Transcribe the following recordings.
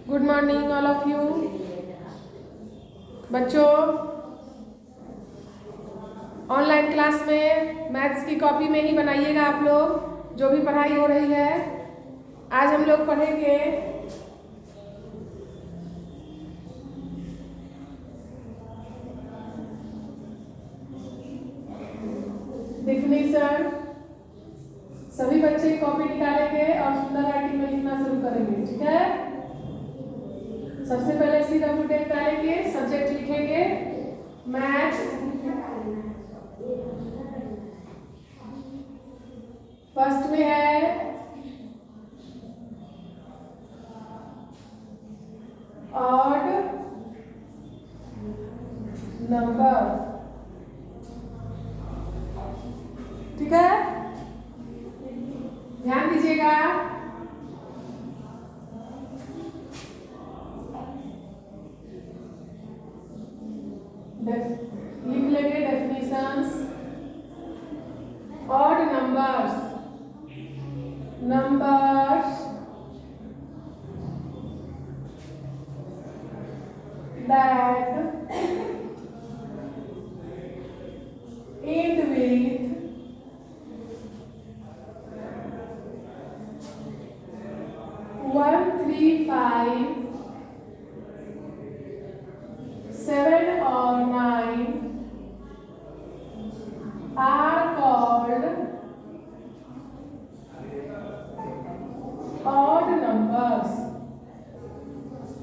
Good morning all of you. बच्चों, online class में maths की कॉपी में ही बनाइएगा आप लोग जो भी पढ़ाई हो रही है। आज हम लोग पढ़ेंगे डिफिनीशन। सभी बच्चे कॉपी निकालेंगे और सुंदर राइटिंग में लिखना शुरू करेंगे, ठीक है। सबसे पहले CWT निकालेंगे, सब्जेक्ट लिखेंगे मैथ्स। फर्स्ट में है ऑड नंबर, ठीक है। ध्यान दीजिएगा, लिख लेंगे definitions. Odd numbers, numbers that end with 1, 3, 5, 7 or 9 are called odd numbers।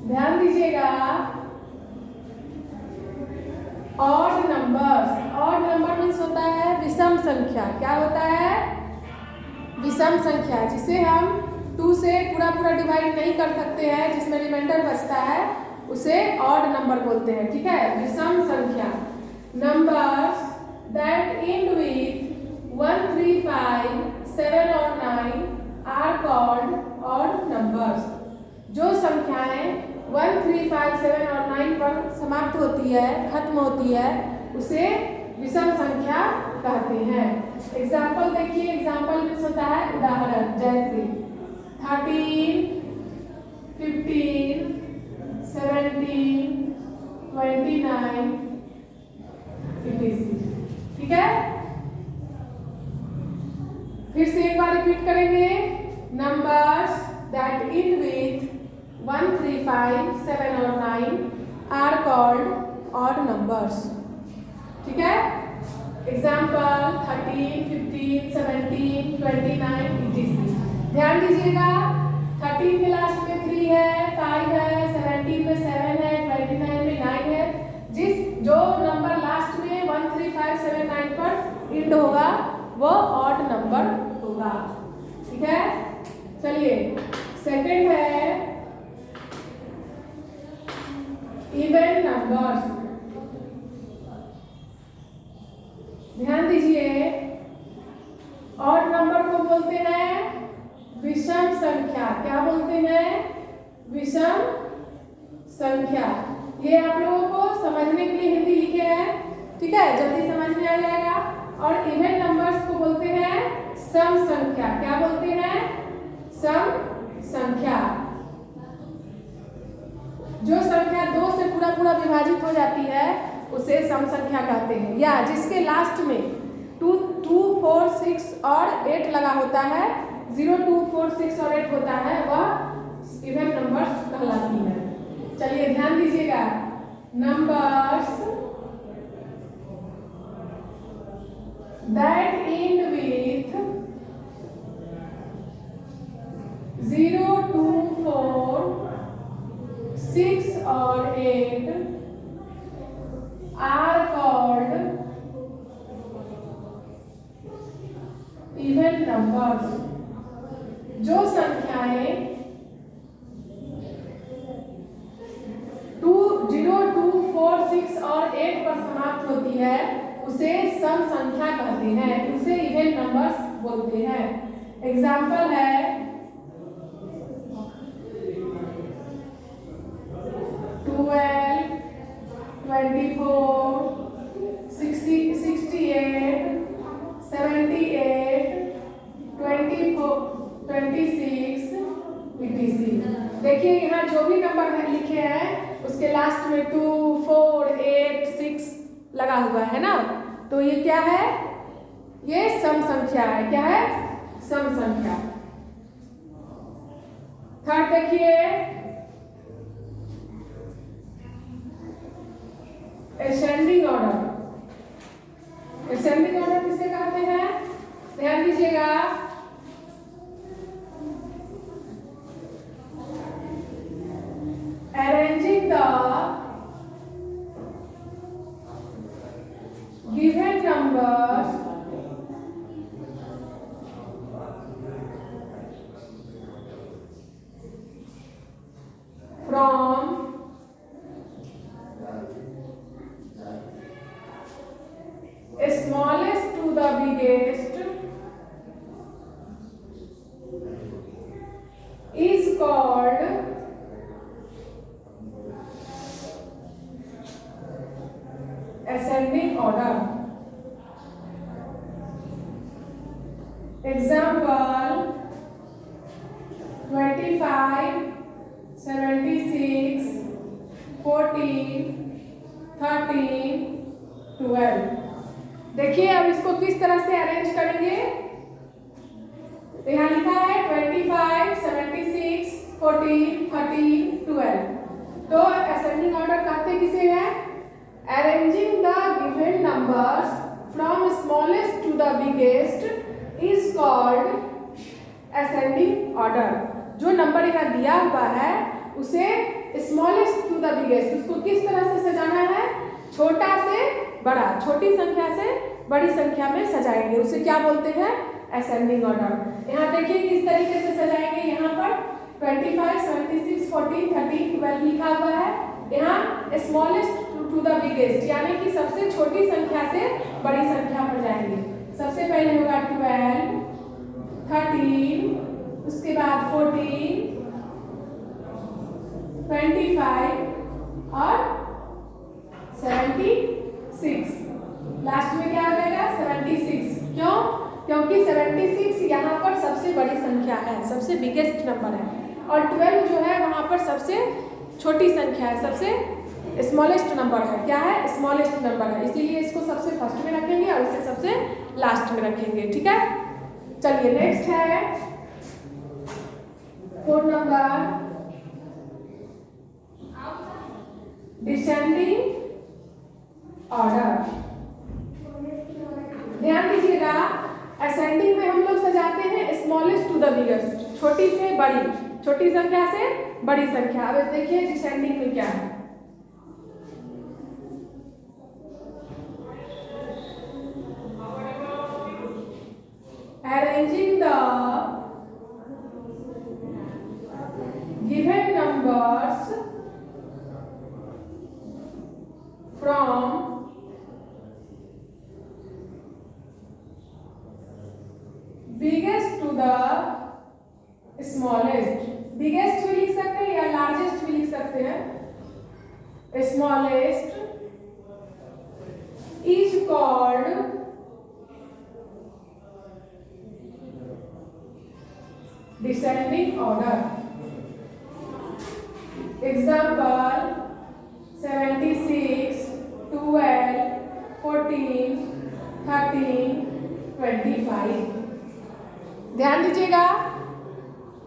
ध्यान दीजिएगा, odd numbers, odd number means होता है विषम संख्या। क्या होता है? विषम संख्या, जिसे हम 2 से पूरा डिवाइड नहीं कर सकते हैं, जिसमें रिमाइंडर बचता है, उसे ऑड नंबर बोलते हैं, ठीक है। विषम संख्या। नंबर्स दैट एंड विथ 1, 3, 5, 7 और 9 आर कॉल्ड ऑड नंबर्स। जो संख्याएं 1, 3, 5, 7 और 9 पर समाप्त होती है, खत्म होती है, उसे विषम संख्या कहते हैं। एग्जाम्पल देखिए, एग्जाम्पल मीन्स होता है उदाहरण, जैसे 13, 15, 17, 29 etc, ठीक है। फिर से एक बार रिपीट करेंगे। नंबर्स दैट एंड विथ 1, 3, 5, 7 और 9 आर कॉल्ड ऑड नंबर्स, ठीक है। Example 13, 15, 17, 29 etc। ध्यान दीजिएगा, 13 के लास्ट में 3 है, 5 है, 17 में 7 है, 29 में 9 है। जो नंबर लास्ट में 1, 3, 5, 7, 9 पर इंड होगा वो ऑड नंबर होगा, ठीक है। चलिए, सेकंड है इवन नंबर्स। ध्यान दीजिए, ऑड नंबर को बोलते हैं विषम संख्या। क्या बोलते हैं? विषम संख्या। ये आप लोगों को समझने के लिए हिंदी लिखे हैं, ठीक है, जल्दी समझ में आ जाएगा। और इवन नंबर्स को बोलते हैं सम संख्या। क्या बोलते हैं? सम संख्या। जो संख्या 2 से पूरा विभाजित हो जाती है उसे सम संख्या कहते हैं, या जिसके लास्ट में 2, 4, 6 और 8 लगा होता है, 0, 2, 4, 6 और 8 होता है, वह इवन नंबर्स कहलाती है। चलिए ध्यान दीजिएगा, नंबर्स दैट एंड विथ 0, 2, 4, 6 और 8 are called even numbers। जो संख्याएं 0, 2, 4, 6 और 8 पर समाप्त होती है उसे सम संख्या कहते हैं, उसे इवन नंबर्स बोलते हैं। एग्जाम्पल है 12, 24, 68, 78, 24, 26 etc। देखिए यहाँ जो भी नंबर लिखे हैं उसके लास्ट में 2, 4, 8, 6 लगा हुआ है ना, तो ये क्या है? ये सम संख्या है। क्या है? सम संख्या। थर्ड देखिए, असेंडिंग ऑर्डर। असेंडिंग ऑर्डर किसे कहते हैं? ध्यान दीजिएगा। Arranging the given numbers from smallest to the biggest is called ascending order. Example 25, 76, 14, 13, 12। देखिए अब इसको किस तरह से अरेंज करेंगे। तो यहाँ लिखा है 25, 76, 14, 13, 12। तो असेंडिंग ऑर्डर कहते किसे है? Arranging the given numbers from smallest to the biggest is called ascending order. जो नंबर यहाँ दिया हुआ है उसे smallest to the biggest, उसको किस तरह से सजाना है? छोटा से बड़ा, छोटी संख्या से बड़ी संख्या में सजाएंगे, उसे क्या बोलते हैं? ascending order। यहाँ देखिए किस तरीके से सजाएंगे। यहाँ पर 25, 76, 14, 13, 12 लिखा हुआ है। यहाँ स्मॉलेस्ट टू द बिगेस्ट यानी कि सबसे छोटी संख्या से बड़ी संख्या पर जाएंगे। सबसे पहले होगा 12, 13, उसके बाद 14, 25 और 76। लास्ट में क्या हो जाएगा? 76। क्यों? क्योंकि 76 यहाँ पर सबसे बड़ी संख्या है, सबसे बिगेस्ट नंबर है, और 12 जो है वहाँ पर सबसे छोटी संख्या है, सबसे स्मॉलेस्ट नंबर है। क्या है? स्मॉलेस्ट नंबर है, इसीलिए इसको सबसे फर्स्ट में रखेंगे और इसे सबसे लास्ट में रखेंगे। ठीक है, चलिए नेक्स्ट है 4 नंबर, डिसेंडिंग ऑर्डर। ध्यान दीजिएगा, असेंडिंग में हम लोग सजाते हैं स्मॉलेस्ट टू द बिगेस्ट, छोटी से बड़ी, छोटी संख्या से बड़ी संख्या। अब देखिए डिसेंडिंग में क्या है। Arranging the given numbers from biggest to the smallest। Biggest भी लिख सकते हैं या लार्जेस्ट भी लिख सकते हैं। Smallest is called descending order. Example 76, 12, 14, 13, 25। ध्यान दीजिएगा,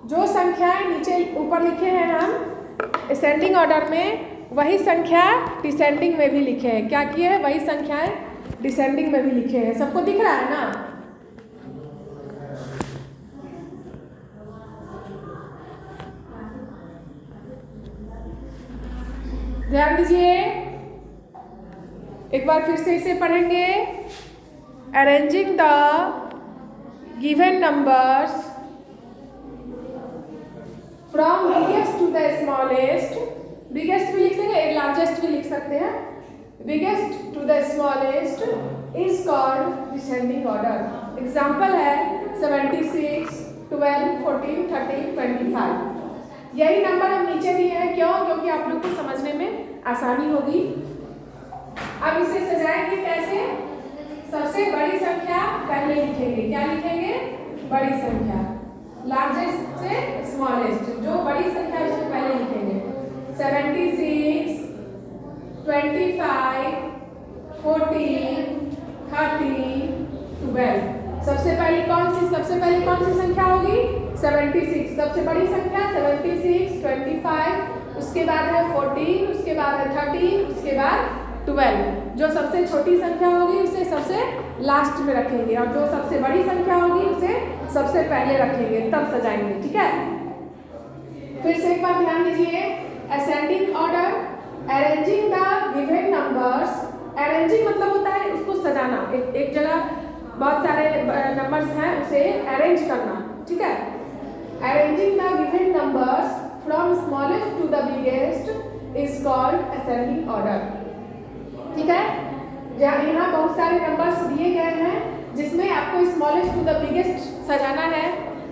जो संख्याएं नीचे ऊपर लिखे हैं हम असेंडिंग ऑर्डर में, वही संख्या डिसेंडिंग में भी लिखे हैं। क्या किए हैं? वही संख्याएं डिसेंडिंग में भी लिखे हैं। सबको दिख रहा है ना? ध्यान दीजिए, एक बार फिर से इसे पढ़ेंगे। Arranging the given numbers from biggest to the smallest. Biggest भी लिख सकते हैं, लार्जेस्ट भी लिख सकते हैं। Biggest to the smallest is called descending order. Example है 76, 12, 14, 13, 25। यही नंबर हम नीचे दिए हैं, क्यों? क्योंकि आप लोग को समझने में आसानी होगी। अब इसे सजाएंगे कैसे? सबसे बड़ी संख्या पहले लिखेंगे। क्या लिखेंगे? बड़ी संख्या। लार्जेस्ट से स्मॉलेस्ट, जो बड़ी संख्या उसको पहले लिखेंगे। 76, 25, 14, 13, 12। सबसे पहले कौन सी संख्या होगी? 76। सबसे बड़ी संख्या 76, 25, उसके बाद है 14, उसके बाद है 13, उसके बाद 12। जो सबसे छोटी संख्या होगी उसे सबसे लास्ट में रखेंगे और जो सबसे बड़ी संख्या होगी उसे सबसे पहले रखेंगे, तब सजाएंगे। ठीक है, फिर से एक बार ध्यान दीजिए। Ascending order, arranging the given numbers. Arranging मतलब होता है उसको सजाना, एक जगह बहुत सारे नंबर्स हैं उसे अरेंज करना। ठीक है, arranging the given numbers from smallest to the biggest is called ascending order. ठीक है, यहाँ बहुत सारे नंबर्स दिए गए हैं जिसमें आपको स्मॉलेस्ट टू द बिगेस्ट सजाना है,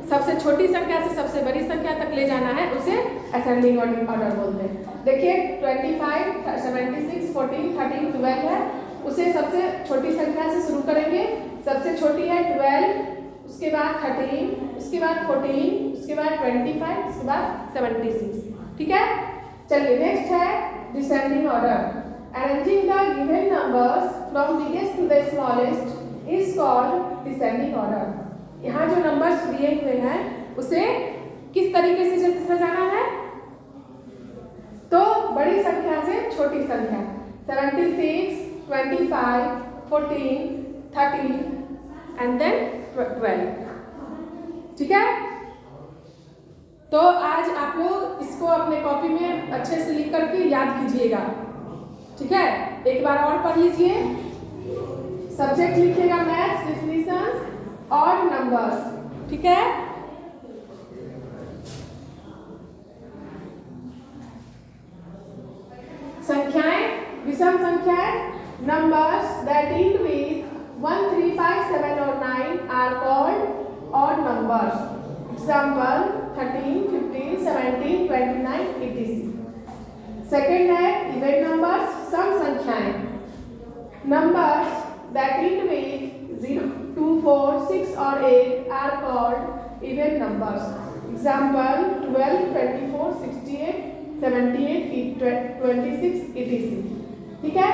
सबसे छोटी संख्या से सबसे बड़ी संख्या तक ले जाना है, उसे असेंडिंग ऑर्डर बोलते हैं। देखिए 25, 76, 14, 13, 12 है, उसे सबसे छोटी संख्या से शुरू करेंगे। सबसे छोटी है 12, उसके बाद 13, उसके बाद 14, उसके बाद 25, उसके बाद 76। ठीक है, चलिए नेक्स्ट है descending order. Arranging the given numbers from biggest to the smallest is called descending order. यहाँ जो नंबर्स दिए हुए हैं उसे किस तरीके से सजाना है? तो बड़ी संख्या से छोटी संख्या 76, 25, 14, 13 एंड देन 12। ठीक है, तो आज आप लोग इसको अपने कॉपी में अच्छे से लिख करके याद कीजिएगा। ठीक है, एक बार और पढ़ लीजिए। सब्जेक्ट लिखिएगा मैथ्स, डेफिनेशंस और नंबर्स। ठीक है, संख्याएं, विषम संख्याएं, नंबर्स दैट एंड विथ 1, 3, 5, 7 और 9 are called odd numbers. Example 13, 15, 17, 29 etc। Second है इवेन नंबर्स, सम संख्याएं, नंबर्स दैट एंड विथ 0, 2, 4, 6 और 8 are called even numbers. Example 12, 24, 68, 78, 26 etc। ठीक है,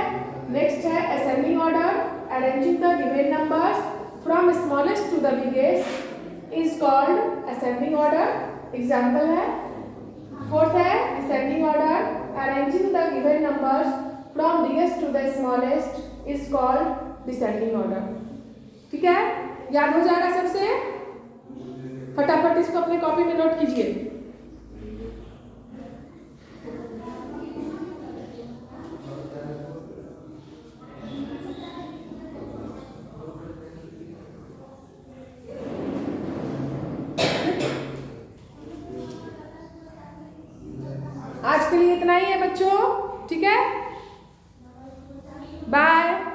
नेक्स्ट है ascending order. Arranging the given numbers from smallest to the biggest is called ascending order. Example है, fourth है descending order. Arranging the given numbers from biggest to the smallest is called descending order। ठीक है, याद हो जाएगा सबसे? फटाफट इसको अपने कॉपी में नोट कीजिए। आज के लिए इतना ही है बच्चों। ठीक है, बाय।